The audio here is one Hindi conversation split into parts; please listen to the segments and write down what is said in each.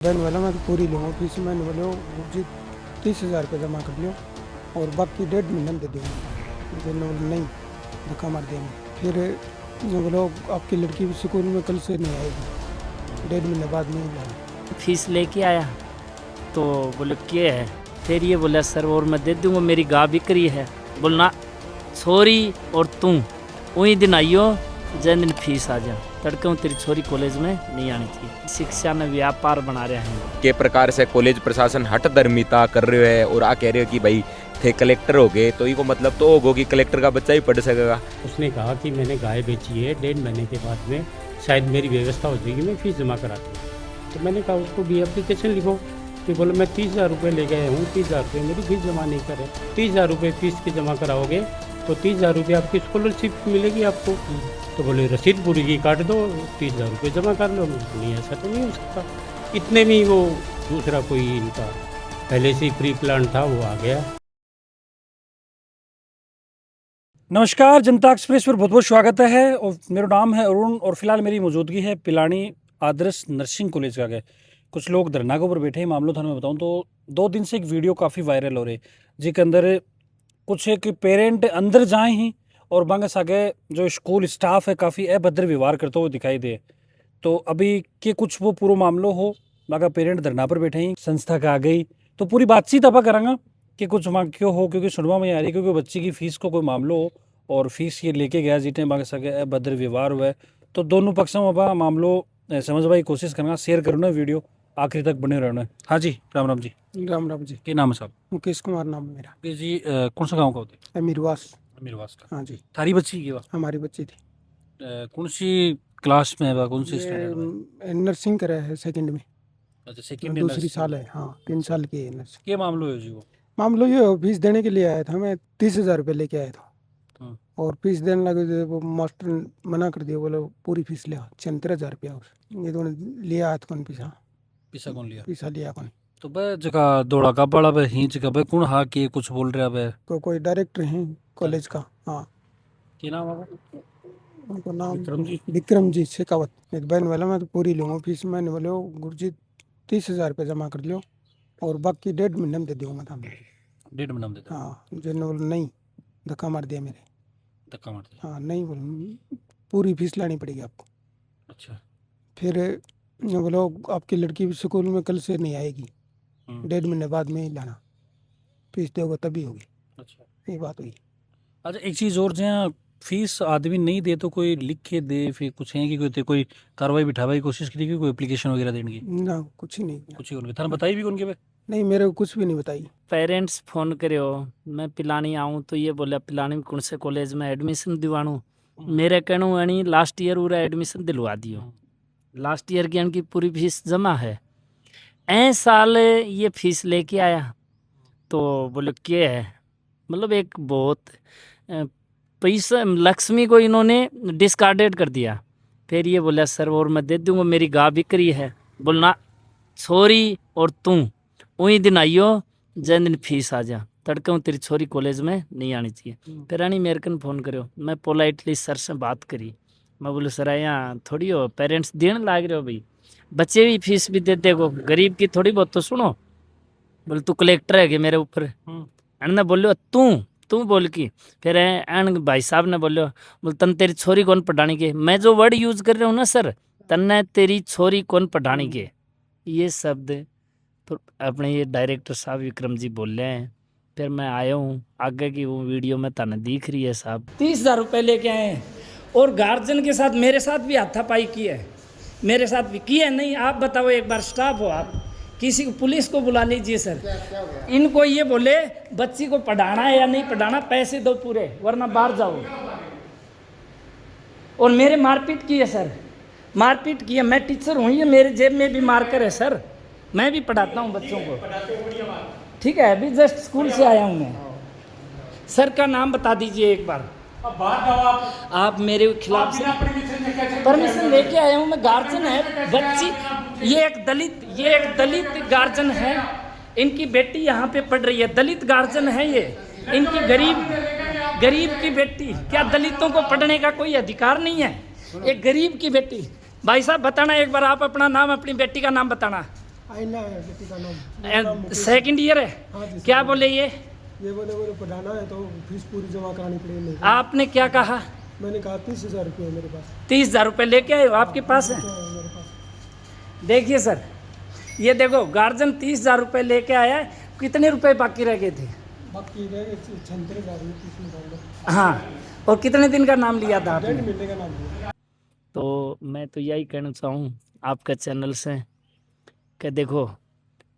बहन वाला मैं तो पूरी लूँगा फीस। मैंने बोले गुरुजी 30,000 रुपये जमा कर लियो और बाकी 1.5 महीने में दे दूँगा। मैंने बोला नहीं, धक्का मार दिया। फिर मैं बोला आपकी लड़की भी स्कूल में कल से नहीं आएगी, 1.5 महीने बाद नहीं लाएगी। फीस लेके आया तो बोले क्या है, फिर ये बोला सर और मैं दे दूँगा, मेरी गाय बिक रही है। बोलना छोरी और तू वही दिन आइयो जैन दिन फीस आ जा, तड़के तेरी छोरी कॉलेज में नहीं आनी चाहिए। शिक्षा में व्यापार बना रहे हैं के प्रकार से कॉलेज प्रशासन हट धर्मिता कर रहे है और आ कह रहे हो कि भाई थे कलेक्टर हो गए तो इको मतलब तो होगा कि कलेक्टर का बच्चा ही पढ़ सकेगा। उसने कहा कि मैंने गाय बेची है, 1.5 महीने के बाद में शायद मेरी व्यवस्था हो जाएगी, मैं फीस जमा कराती हूँ। तो मैंने कहा उसको भी एप्लीकेशन लिखो कि बोलो मैं 30,000 रुपये ले गए हूँ, 30,000 रुपये मेरी फीस जमा नहीं करे। 30,000 रुपये फीस की जमा कराओगे तो 30,000 रुपये आपकी स्कॉलरशिप मिलेगी आपको। तो बोले रसीद पूरी की काट दो, 30,000 रुपये जमा कर लो। नहीं, ऐसा तो नहीं हो सकता। इतने में वो दूसरा कोई इनका पहले से ही प्री प्लान था, वो आ गया। नमस्कार, जनता एक्सप्रेस पर बहुत बहुत स्वागत है और मेरा नाम है अरुण और फिलहाल मेरी मौजूदगी है पिलानी आदर्श नर्सिंग कॉलेज का आगे। कुछ लोग धरना के ऊपर बैठे हैं। मामला थाने में बताऊं तो 2 दिन से एक वीडियो काफ़ी वायरल हो रही है जिसके अंदर कुछ एक पेरेंट अंदर जाए ही और बांगे सागे जो स्कूल स्टाफ है काफ़ी अभद्र व्यवहार करते हुए दिखाई दे। तो अभी के कुछ वो पूरा मामला हो बागा पेरेंट धरना पर बैठे ही संस्था का आ गई तो पूरी बातचीत आप करांगा कि कुछ मांग क्यों हो, क्योंकि सुनवा में आ रही है क्योंकि बच्ची की फीस को कोई मामला हो और फीस ये लेके गया जितने बांगे सके अभद्र व्यवहार हुआ है। तो दोनों पक्षों में अब मामलो समझवा की कोशिश करना, शेयर करना, वीडियो आखिरी तक बने रहना है। हाँ जी, राम राम जी। राम राम जी। क्या नाम है साहब? मुकेश कुमार नाम है मेरा। मुकेश जी कौन सा गाँव का होते हैं? अमीरवास। अमीरवास का। हाँ जी। थारी बच्ची की बात? हमारी बच्ची थी। कौन सी क्लास में है, कौन सी स्टैंडर्ड में? ये नर्सिंग करा है सेकंड में। अच्छा, सेकंड दूसरी साल है। हाँ, 3 साल की है नर्सिंग। क्या मामला है जी? वो मामला ये हो, फीस देने के लिए आया था मैं, 30,000 रुपये लेके आया था और फीस देने लगे तो वो मास्टर मना कर दिया, बोले पूरी फीस ले 36,000 रुपया। और ये तो लिया हाथ कौन पैसा कौन लिया? पैसा लिया कौन? तो बे जगह दौड़ा का बड़ा बे ही जगह बे कौन हा के कुछ बोल रहा बे? कोई डायरेक्टर हैं कॉलेज का। हाँ, क्या नाम है उनको नाम विक्रम जी शेखावत। एक बहन वाला मैं तो पूरी लूँगा फीस। मैंने बोले गुरुजी 30,000 रुपये जमा कर लियो और बाकी 1.5 महीने में दे दूँगा था। 1.5 महीना दे? हाँ, जो बोले नहीं, धक्का मार दिया मेरे। धक्का मार दिया? हाँ, नहीं बोले पूरी फीस लानी पड़ेगी आपको। अच्छा। फिर मैं बोलो आपकी लड़की भी स्कूल में कल से नहीं आएगी, 1.5 महीने बाद में ही लाना, फीस दोगे तभी होगी। अच्छा, ये बात हुई। अच्छा एक चीज़ और, जहाँ फीस आदमी नहीं दे तो कोई लिख के दे, फिर कुछ है कि कोई कार्रवाई बिठावा की कोशिश की, कोई एप्लीकेशन वगैरह देने की? ना, कुछ ही नहीं। कुछ ही उनके थाना बताई भी उनके पे? नहीं, मेरे को कुछ भी नहीं बताई। पेरेंट्स फोन करो मैं पिलानी आऊँ तो ये बोला पिलानी में कौन से कॉलेज में एडमिशन दिवाणु। मेरे कहूँ यानी लास्ट ईयर पूरा एडमिशन दिलवा दियो, लास्ट ईयर की इनकी पूरी फीस जमा है। साल ये फीस लेके आया तो बोले क्या है, मतलब एक बहुत पैसा लक्ष्मी को इन्होंने डिस्कार्डेड कर दिया। फिर ये बोला सर और मैं दे दूँगा, मेरी गाय बिक रही है। बोलना छोरी और तू वही दिन आइयो जैन दिन फीस आ जा, तड़के तेरी छोरी कॉलेज में नहीं आनी चाहिए। फिर आनी मेरे कन फ़ोन करो, मैं पोलाइटली सर से बात करी। मैं बोले सर यहाँ थोड़ी हो पेरेंट्स देने लाग रहे हो भाई, बच्चे भी फीस भी दे देगो, गरीब की थोड़ी बहुत तो सुनो। बोले तू कलेक्टर है कि मेरे ऊपर? ने बोलो तू बोल की। फिर एन भाई साहब ने बोलो बोल तन तेरी छोरी कौन पढ़ानी के, मैं जो वर्ड यूज़ कर रहा हूँ ना सर, तन्ने तेरी छोरी कौन पढ़ानी के, ये शब्द तो अपने ये डायरेक्टर साहब विक्रम जी बोल रहे हैं। फिर मैं आया हूँ, आगे की वो वीडियो में तने दिख रही है साहब। 30,000 रुपये लेके आए और गार्जियन के साथ मेरे साथ भी हाथापाई की है, मेरे साथ भी की है। नहीं आप बताओ, एक बार स्टाफ हो आप, किसी को पुलिस को बुला लीजिए सर। इनको ये बोले बच्ची को पढ़ाना है या नहीं पढ़ाना, पैसे दो पूरे वरना बाहर जाओ। और मेरे मारपीट की है सर, मारपीट की है। मैं टीचर हूँ, ये मेरे जेब में भी मार्कर है सर, मैं भी पढ़ाता हूँ बच्चों को। ठीक है, अभी जस्ट स्कूल से आया हूँ मैं। सर का नाम बता दीजिए एक बार। आप मेरे खिलाफ से परमिशन लेके आया हूँ मैं, गार्जियन है बच्ची, ये एक दलित गार्जियन है, इनकी बेटी यहाँ पे पढ़ रही है, दलित गार्जियन है ये, इनकी गरीब की बेटी। क्या दलितों को पढ़ने का कोई अधिकार नहीं है? एक गरीब की बेटी। भाई साहब बताना एक बार, आप अपना नाम अपनी बेटी का नाम बताना। आईना है बेटी का नाम सेकंड ईयर है। हाँ जी, क्या बोले ये बोले पढ़ाना है तो फीस पूरी जमा करानी पड़ेगी। नहीं, आपने क्या कहा? मैंने कहा 30,000 रुपये है मेरे पास। 30,000 रुपये लेके आए हो, आपके पास है? मेरे पास देखिए सर, ये देखो गार्जियन 30,000 रुपये लेके आया है। कितने रुपए बाकी रह गए थे? बाकी रह गए 36,000 में 30,000। हाँ, और कितने दिन का नाम लिया था आपने? 1.5 महीने का नाम दिया। तो मैं तो यही कहना चाहूँ आपके चैनल से कि देखो,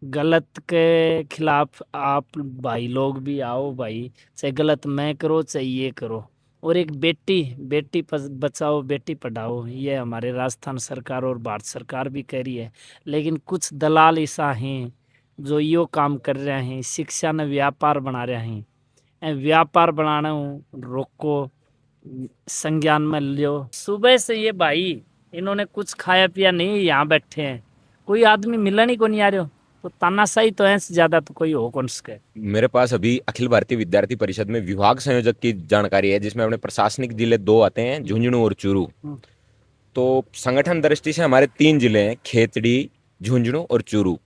गलत के खिलाफ आप भाई लोग भी आओ भाई, चाहे गलत मैं करो चाहे ये करो। और एक बेटी बचाओ बेटी पढ़ाओ, ये हमारे राजस्थान सरकार और भारत सरकार भी कह रही है। लेकिन कुछ दलाल ऐसा हैं जो यो काम कर रहे हैं, शिक्षा ने व्यापार बना रहे हैं। व्यापार बनाना रोको, संज्ञान में लियो। सुबह से ये भाई इन्होंने कुछ खाया पिया नहीं, यहाँ बैठे हैं, कोई आदमी मिलने ही को नहीं आ रहे हो। तो तानाशाही तो है, ज्यादा तो कोई हो कौन सके। मेरे पास अभी अखिल भारतीय विद्यार्थी परिषद में विभाग संयोजक की जानकारी है, जिसमें अपने प्रशासनिक जिले 2 आते हैं, झुंझुनू और चूरू। तो संगठन दृष्टि से हमारे 3 जिले हैं, खेतड़ी, झुंझुनू और चूरू।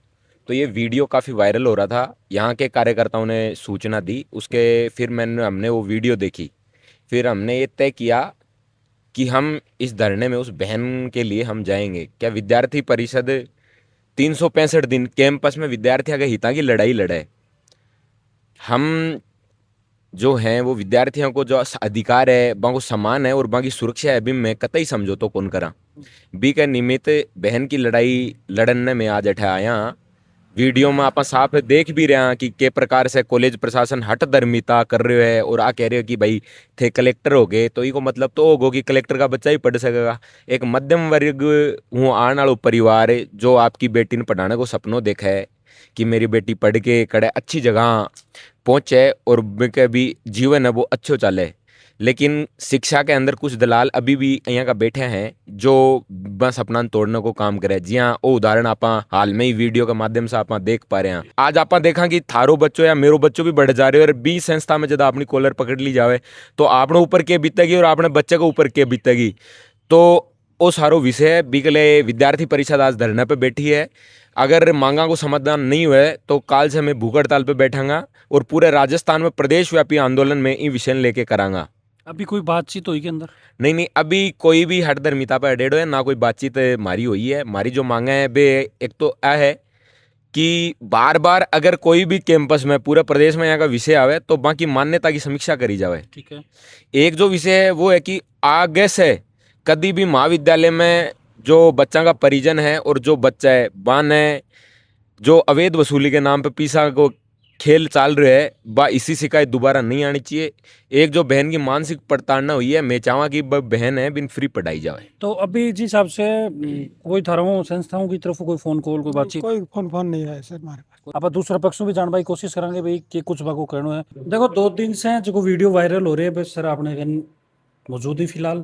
तो ये वीडियो काफ़ी वायरल हो रहा था, यहाँ के कार्यकर्ताओं ने सूचना दी, उसके फिर हमने वो वीडियो देखी। फिर हमने ये तय किया कि हम इस धरने में उस बहन के लिए हम जाएंगे। क्या विद्यार्थी परिषद 365 दिन कैंपस में विद्यार्थियों के हितों की लड़ाई लड़े। हम जो हैं वो विद्यार्थियों को जो अधिकार है, बाकी सम्मान है और बाकी सुरक्षा है, भी मैं कतई समझौतो कौन करा। बी के निमित्त बहन की लड़ाई लड़ने में आज अठा आया। वीडियो में आप साफ देख भी रहे हैं कि के प्रकार से कॉलेज प्रशासन हट धर्मिता कर रहे है और आ कह रहे हो कि भाई थे कलेक्टर हो गए तो इको मतलब तो होगो कि कलेक्टर का बच्चा ही पढ़ सकेगा। एक मध्यम वर्ग हूँ आने वाला परिवार जो आपकी बेटी ने पढ़ाने को सपनों देखा है कि मेरी बेटी पढ़ के कड़े अच्छी जगह पहुँचे और भी जीवन है वो अच्छो चले। लेकिन शिक्षा के अंदर कुछ दलाल अभी भी यहाँ का बैठे हैं जो बस अपना तोड़ने को काम करे। जी हाँ, वो उदाहरण आप हाल में ही वीडियो के माध्यम से आप देख पा रहे हैं। आज आप देखा कि थारो बच्चों या मेरो बच्चों भी बढ़ जा रहे हो और 20 संस्था में जब अपनी कॉलर पकड़ ली जावे तो आपने ऊपर के बीतेगी और आपने बच्चे को ऊपर के बीतेगी। तो वो सारो विषय बिकले विद्यार्थी परिषद आज धरने पे बैठी है। अगर मांगा को समाधान नहीं हुए तो काल से मैं भूख हड़ताल पे बैठांगा और पूरे राजस्थान में प्रदेश व्यापी आंदोलन में इन विषय लेके करांगा। अभी कोई बातचीत हुई के अंदर? नहीं, अभी कोई भी हट धर्मिता पर अडेड़ो है ना, कोई बातचीत मारी हुई है। मारी जो मांगा है बे एक तो यह है कि बार बार अगर कोई भी कैंपस में पूरे प्रदेश में यहाँ का विषय आवे तो बाकी मान्यता की समीक्षा करी जावे। ठीक है। एक जो विषय है वो है कि आगे से कभी भी महाविद्यालय में जो बच्चा का परिजन है और जो बच्चा है बान है जो अवैध वसूली के नाम पे पीसा को खेल चाल रहे है बा इसी शिकायत दोबारा नहीं आनी चाहिए। एक जो बहन की मानसिक प्रताड़ना हुई है, मैं चाहूँगा कि बहन है बिन फ्री पढ़ाई जाए। तो अभी जिस हिसाब से कोई थारों संस्थाओं की तरफ कोई फोन कॉल कोई बातचीत? कोई फोन नहीं आया सर हमारे पास। आप दूसरा पक्ष में भी जानने की कोशिश करेंगे भाई कि कुछ बाको कहना है। देखो 2 दिन से जो वीडियो वायरल हो रही है बस सर आपने मौजूद ही फिलहाल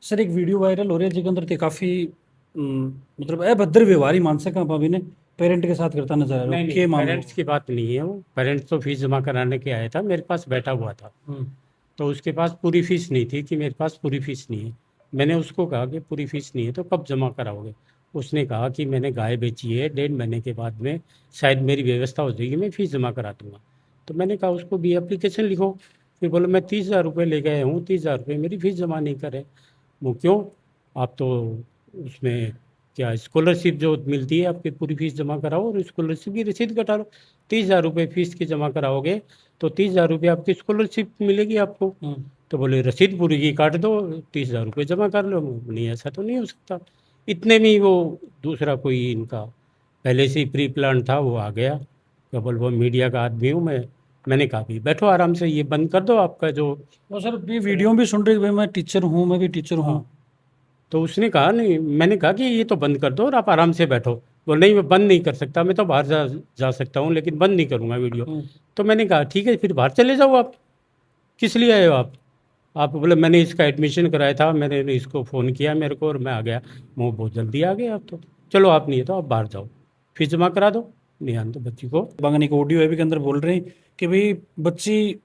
सर एक वीडियो वायरल हो रही है जिसके अंदर थे काफ़ी मतलब अभद्र व्यवहार ही मान सकें आप अभी ने पेरेंट के साथ करता नजर आ रहा है। नहीं, पेरेंट्स की बात नहीं है। वो पेरेंट्स तो फीस जमा कराने के आया था, मेरे पास बैठा हुआ था। तो उसके पास पूरी फीस नहीं थी कि मेरे पास पूरी फीस नहीं है। मैंने उसको कहा कि पूरी फीस नहीं है तो कब जमा कराओगे। उसने कहा कि मैंने गाय बेची है, 1.5 महीने के बाद में शायद मेरी व्यवस्था हो जाएगी, मैं फ़ीस जमा करा दूँगा। तो मैंने कहा उसको भी एप्लीकेशन लिखो। फिर बोला मैं 30,000 रुपये ले गए हूँ, 30,000 रुपये मेरी फ़ीस जमा नहीं करे। वो क्यों? आप तो उसमें क्या स्कॉलरशिप जो मिलती है आपकी पूरी फीस जमा कराओ और स्कॉलरशिप की रसीद कटा लो। 30,000 रुपये फीस की जमा कराओगे तो 30,000 रुपये आपकी स्कॉलरशिप मिलेगी आपको। तो बोले रसीद पूरी की काट दो, 30,000 रुपये जमा कर लो। नहीं, ऐसा तो नहीं हो सकता। इतने में ही वो दूसरा कोई इनका पहले से ही प्री प्लान था, वो आ गया। केवल वो मीडिया का आदमी हूँ मैंने कहा भी बैठो आराम से, ये बंद कर दो आपका जो। वो सर भी वीडियो भी सुन रही भाई मैं टीचर हूँ, मैं भी टीचर हूँ। तो उसने कहा नहीं, मैंने कहा कि ये तो बंद कर दो और आप आराम से बैठो। बोल नहीं मैं बंद नहीं कर सकता, मैं तो बाहर जा सकता हूँ लेकिन बंद नहीं करूँगा वीडियो। तो मैंने कहा ठीक है फिर बाहर चले जाओ, आप किस लिए आए हो आप बोले मैंने इसका एडमिशन कराया था, मैंने इसको फ़ोन किया मेरे को और मैं आ गया। वो बहुत जल्दी आ गए आप तो चलो आप नहीं है तो आप बाहर जाओ, फीस जमा करा दो। नहीं आने तो बच्ची को बांगनी को ऑडियो है भी के अंदर बोल रहे हैं कि भाई बच्ची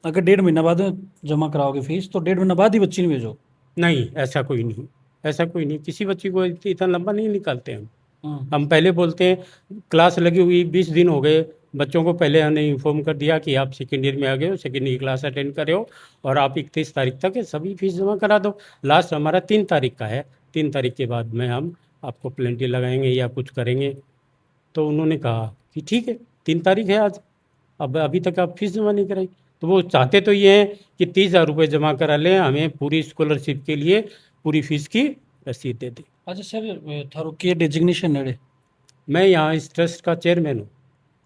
अगर 1.5 महीना बाद जमा कराओगे फीस तो 1.5 महीना बाद ही बच्ची नहीं भेजो। नहीं, ऐसा कोई नहीं, ऐसा कोई नहीं। किसी बच्ची को इतना लंबा नहीं निकालते हम। हम पहले बोलते हैं क्लास लगी हुई 20 दिन हो गए, बच्चों को पहले हमने इन्फॉर्म कर दिया कि आप सेकेंड ईयर में आ गए हो, सेकेंड ईयर क्लास अटेंड करे हो और आप 31 तारीख तक ये सभी फीस जमा करा दो। लास्ट हमारा 3 तारीख का है, 3 तारीख के बाद में हम आपको प्लेंटी लगाएंगे या कुछ करेंगे। तो उन्होंने कहा कि ठीक है, 3 तारीख है आज, अब अभी तक आप फीस जमा नहीं कराई। तो वो चाहते तो ये हैं कि 30,000 रुपये जमा करा लें, हमें पूरी स्कॉलरशिप के लिए पूरी फीस की रसीद दे दें। अच्छा सर, थारो के डेजिग्नेशन है? मैं यहाँ इस ट्रस्ट का चेयरमैन हूँ।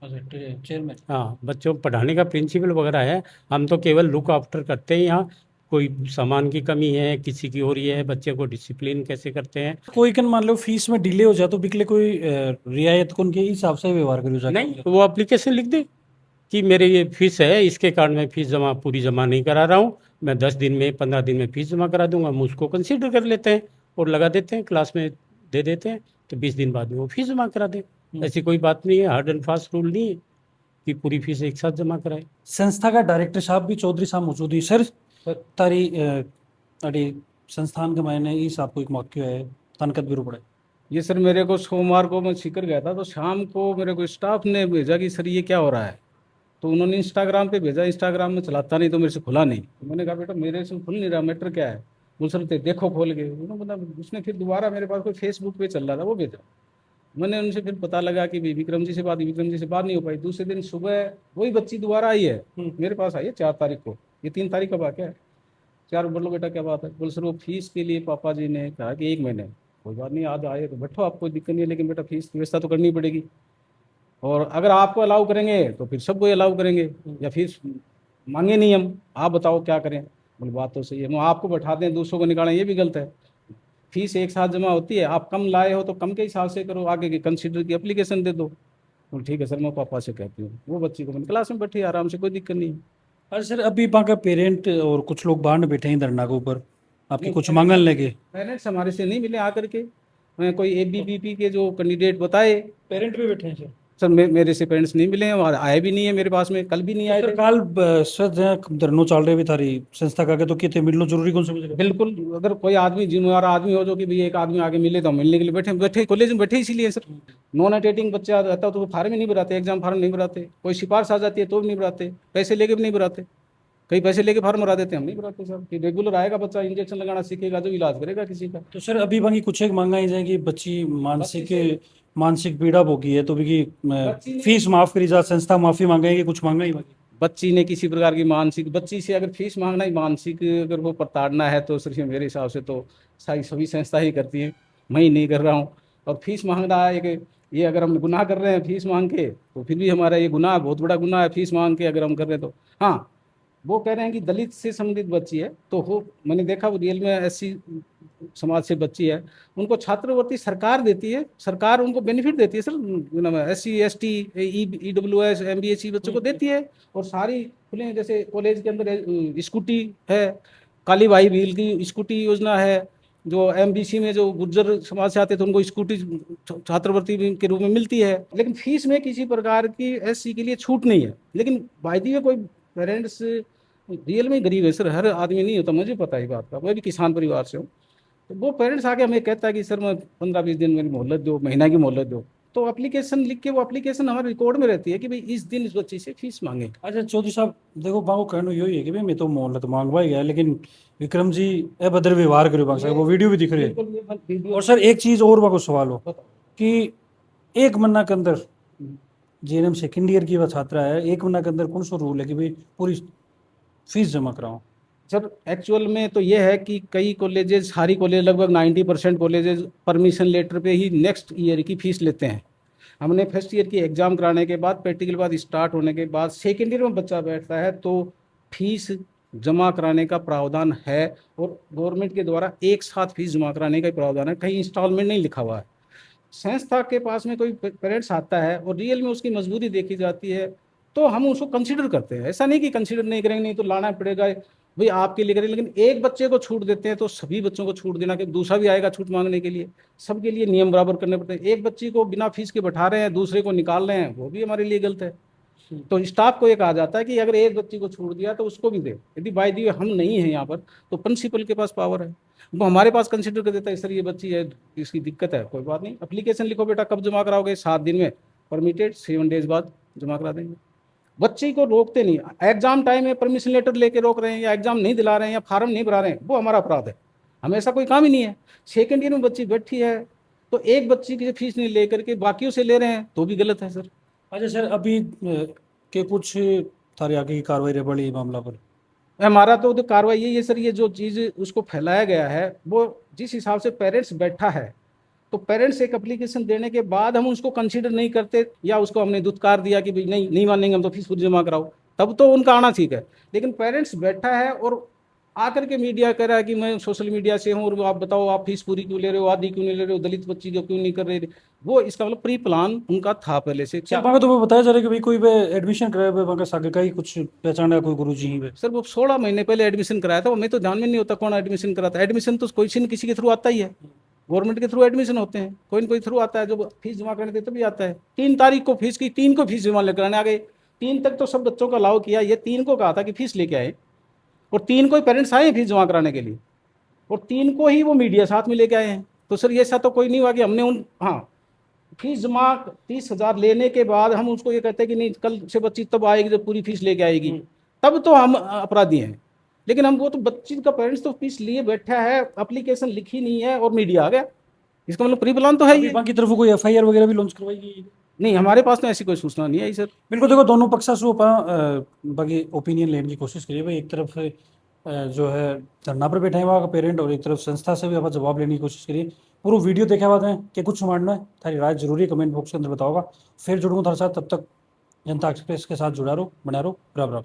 अच्छा, चेयरमैन। हाँ, बच्चों को पढ़ाने का प्रिंसिपल वगैरह है, हम तो केवल लुक आफ्टर करते हैं। यहाँ कोई सामान की कमी है, किसी की हो रही है, बच्चे को डिसिप्लिन कैसे करते हैं। कोई कन मान लो फीस में डिले हो जाए तो बिकले कोई रियायत कौन के हिसाब से व्यवहार करो जाके? नहीं, वो एप्लीकेशन लिख दे कि मेरे ये फीस है, इसके कारण मैं फीस पूरी जमा नहीं करा रहा हूँ, मैं 10 दिन में 15 दिन में फीस जमा करा दूंगा। हम उसको कंसीडर कर लेते हैं और लगा देते हैं, क्लास में दे देते हैं, तो 20 दिन बाद में वो फीस जमा करा दें। ऐसी कोई बात नहीं है, हार्ड एंड फास्ट रूल नहीं है कि पूरी फीस एक साथ जमा कराए। संस्था का डायरेक्टर साहब भी चौधरी साहब मौजूद है। सर तारी अड़ी संस्थान के मायने इस आपको एक मौके है तनकत भी पड़े। ये सर मेरे को सोमवार को मैं सीकर गया था, तो शाम को मेरे को स्टाफ ने भेजा कि सर ये क्या हो रहा है। तो उन्होंने इंस्टाग्राम पे भेजा, इंस्टाग्राम में चलाता नहीं तो मेरे से खुला नहीं। तो मैंने कहा बेटा मेरे से खुल नहीं रहा, मैटर क्या है। बोल सर देखो खोल के। उन्होंने मतलब उसने फिर दोबारा मेरे पास कोई फेसबुक पे चल रहा था वो भेजा। मैंने उनसे फिर पता लगा कि विक्रम जी से बात नहीं हो पाई। दूसरे दिन सुबह वही बच्ची दोबारा आई है मेरे पास, आई है 4 तारीख को। ये 3 तारीख का वाक़या है। 4 बोलो बेटा क्या बात है। बोल सर वो फीस के लिए पापा जी ने कहा कि 1 महीने। कोई बात नहीं, आज आए तो बैठो, आपको कोई दिक्कत नहीं है, लेकिन बेटा फीस की व्यवस्था तो करनी पड़ेगी। और अगर आपको अलाउ करेंगे तो फिर सबको अलाउ करेंगे, या फीस मांगे नहीं हम, आप बताओ क्या करें। बोले बात तो सही है, हम आपको बैठा दें दूसरों को निकालें, ये भी गलत है। फीस एक साथ जमा होती है, आप कम लाए हो तो कम के हिसाब से करो, आगे की कंसीडर की एप्लीकेशन दे दो। बोले ठीक है सर, मैं पापा से कहती हूँ। वो बच्ची को मैंने क्लास में बैठी आराम से, कोई दिक्कत नहीं है। अरे सर, अभी वहाँ का पेरेंट और कुछ लोग बाहर में बैठे हैं धरना के ऊपर, आपकी नहीं, कुछ मांगन लेके। पेरेंट्स हमारे से नहीं मिले आकर के। कोई ABVP के जो कैंडिडेट बताए, पेरेंट भी बैठे हैं सर? सर मेरे से पेरेंट्स नहीं मिले हैं और आए भी नहीं है मेरे पास में, कल भी नहीं आए सर थे। काल सर धरनो चल रहे भी थारी संस्था का तो कितने मिलना जरूरी कौन समझ रहे? बिल्कुल, अगर कोई आदमी जिम्मेवार आदमी हो जो कि भाई एक आदमी आगे मिले तो मिलने के लिए बैठे कॉलेज में बैठे इसीलिए सर। नॉन अटेंडिंग बच्चा रहता तो वो फार्म ही नहीं भराते, एग्जाम फार्म नहीं भराते। कोई सिफारिश आ जाती है तो भी नहीं भराते, पैसे लेके भी नहीं भराते। कई पैसे लेके फार्म भरा देते हैं, हम नहीं भराते सर। कि रेगुलर आएगा बच्चा, इंजेक्शन लगाना सीखेगा, जो इलाज करेगा किसी का। तो सर अभी बाकी कुछ एक मांगा ही जाएगी, बच्ची मानसिक पीड़ा भोगी है तो भी फीस माफ करी जा, संस्था माफी मांगेगी, कुछ मांगा ही बाकी? बच्ची ने किसी प्रकार की मानसिक, बच्ची से अगर फीस मांगना ही मानसिक अगर वो प्रताड़ना है तो सिर्फ मेरे हिसाब से तो सारी सभी संस्था ही करती है, मैं ही नहीं कर रहा हूँ। और फीस मांगना है कि ये अगर हम गुनाह कर रहे हैं फीस मांग के, तो फिर भी हमारा ये गुनाह बहुत बड़ा गुनाह है फीस मांग के अगर हम कर रहे हैं तो। हाँ, वो कह रहे हैं कि दलित से संबंधित बच्ची है, तो हो मैंने देखा वो रियल में SC समाज से बच्ची है, उनको छात्रवृत्ति सरकार देती है, सरकार उनको बेनिफिट देती है sir. SC ST EWS MBSC बच्चों को देती है। और सारी खुले, जैसे कॉलेज के अंदर स्कूटी है, काली भाई भील की स्कूटी योजना है, जो MBC में जो गुर्जर समाज से आते थे उनको स्कूटी छात्रवृत्ति के रूप में मिलती है। लेकिन फीस में किसी प्रकार की SC के लिए छूट नहीं है। लेकिन वायदी में कोई पेरेंट्स रियल में गरीब है सर, हर आदमी नहीं होता, मुझे पता है बात का, मैं भी किसान परिवार से हूँ। तो वो पेरेंट्स आके हमें कहता है कि सर मैं 15-20 दिन मेरी मोहलत दो, महीना की मोहलत दो। तो एप्लीकेशन लिख के, वो एप्लीकेशन हमारे रिकॉर्ड में रहती है कि भाई इस दिन इस बच्ची से फीस मांगे। अच्छा चौधरी साहब, देखो बाबू कहना यही है कि भाई मैं तो मोहलत मांगवा ही गया, लेकिन विक्रम जी अभद्र व्यवहार करे बाबू साहब, वो वीडियो भी दिख रही है। और सर एक चीज़ और बाबू सवाल हो कि 1 महीना के अंदर JNM सेकेंड ईयर की वह छात्रा है, 1 महीना के अंदर कौन सा रूल है कि भाई पूरी फीस जमा कराओ? सर एक्चुअल में तो ये है कि कई कॉलेजेस, सारी कॉलेज लगभग 90% कॉलेजेस परमिशन लेटर पे ही नेक्स्ट ईयर की फीस लेते हैं। हमने फर्स्ट ईयर की एग्ज़ाम कराने के बाद, प्रैक्टिकल बाद स्टार्ट होने के बाद सेकेंड ईयर में बच्चा बैठता है तो फीस जमा कराने का प्रावधान है। और गवर्नमेंट के द्वारा एक साथ फीस जमा कराने का प्रावधान है, कहीं इंस्टॉलमेंट नहीं लिखा हुआ है। संस्था के पास में कोई पेरेंट्स आता है और रियल में उसकी मजबूरी देखी जाती है तो हम उसको कंसिडर करते हैं। ऐसा नहीं कि कंसिडर नहीं करेंगे, नहीं तो लाना पड़ेगा भाई आपके लिए करें। लेकिन एक बच्चे को छूट देते हैं तो सभी बच्चों को छूट देना, कि दूसरा भी आएगा छूट मांगने के लिए, सबके लिए नियम बराबर करने पड़ते हैं। एक बच्ची को बिना फीस के बैठा रहे हैं, दूसरे को निकाल रहे हैं, वो भी हमारे लिए गलत है। तो स्टाफ को ये कहा जाता है कि अगर एक बच्ची को छोड़ दिया तो उसको भी दे। यदि बाय दी हम नहीं है यहाँ पर तो प्रिंसिपल के पास पावर है, वो हमारे पास कंसिडर कर देता है सर ये बच्ची है, इसकी दिक्कत है, कोई बात नहीं, एप्लीकेशन लिखो बेटा, कब जमा कराओगे, 7 दिन में, परमिटेड, 7 डेज बाद जमा करा देंगे। बच्ची को रोकते नहीं, एग्जाम टाइम में परमिशन लेटर लेके रोक रहे हैं या एग्जाम नहीं दिला रहे हैं या फार्म नहीं भरा रहे हैं, वो हमारा अपराध है, हमें ऐसा कोई काम ही नहीं है। सेकेंड ईयर में बच्ची बैठी है तो एक बच्ची की फीस नहीं लेकर के बाकियों से ले रहे हैं तो भी गलत है सर। अच्छा सर, अभी के कुछ थारी आगे की कार्रवाई रह पड़ी मामला पर? हमारा तो कार्रवाई यही है सर, ये जो चीज़ उसको फैलाया गया है वो जिस हिसाब से पेरेंट्स बैठा है, तो पेरेंट्स एक एप्लीकेशन देने के बाद हम उसको कंसीडर नहीं करते या उसको हमने दुत्कार दिया कि भाई नहीं मानेंगे हम तो फीस पूरी जमा कराओ, तब तो उनका आना ठीक है। लेकिन पेरेंट्स बैठा है और आकर के मीडिया कह रहा है कि मैं सोशल मीडिया से हूँ और आप बताओ आप फीस पूरी क्यों ले रहे हो, आधी क्यों नहीं ले रहे हो, दलित बच्ची को क्यों नहीं कर रहे, वो इसका मतलब प्री प्लान उनका था पहले से। सर वहाँ तो बताया जा रहा है कि भाई कोई भी एडमिशन कराया हुआ वहाँ का सागे का ही कुछ पहचान है कोई गुरु जी ही सर वो 16 महीने पहले एडमिशन कराया था, वो मैं तो ध्यान में नहीं होता कौन एडमिशन कराता है। एडमिशन तो कोई न किसी के थ्रू आता ही है, गवर्नमेंट के थ्रू एडमिशन होते हैं, कोई न कोई थ्रू आता है, जो फीस जमा करने देते तभी आता है। 3 तारीख को फीस की, 3 को फीस जमा लेकर आने आ गए, 3 तक तो सब बच्चों का अलाउ किया, ये 3 को कहा था कि फीस लेके आए और 3 को ही पेरेंट्स आए हैं फीस जमा कराने के लिए और 3 को ही वो मीडिया साथ में लेके आए हैं। तो सर ये ऐसा तो कोई नहीं हुआ कि हमने फीस जमा 30,000 लेने के बाद हम उसको ये कहते हैं कि नहीं कल से बच्ची तब आएगी जब पूरी फीस लेके आएगी, तब तो हम अपराधी हैं। लेकिन हम वो तो बच्ची का पेरेंट्स तो फीस लिए बैठा है, एप्लीकेशन लिखी नहीं है और मीडिया आ गया, इसका मतलब प्री प्लान तो है ही। बाकी तरफ कोई एफआईआर वगैरह भी लॉन्च करवाई गई? नहीं हमारे पास तो ऐसी कोई सूचना नहीं आई सर। बिल्कुल, देखो दोनों पक्षा से बाकी ओपिनियन लेने की कोशिश करिए भाई। एक तरफ जो है धरना पर बैठा है वहाँ का पेरेंट और एक तरफ संस्था से भी आप जवाब लेने की कोशिश करिए। पूरा वीडियो देखा बाद में कि कुछ मानना है थारी राय जरूरी कमेंट बॉक्स के अंदर बताओगा। फिर जुड़ूंगा थारे साथ, तब तक जनता एक्सप्रेस के साथ जुड़ा रहो, बना रहो, बराबर।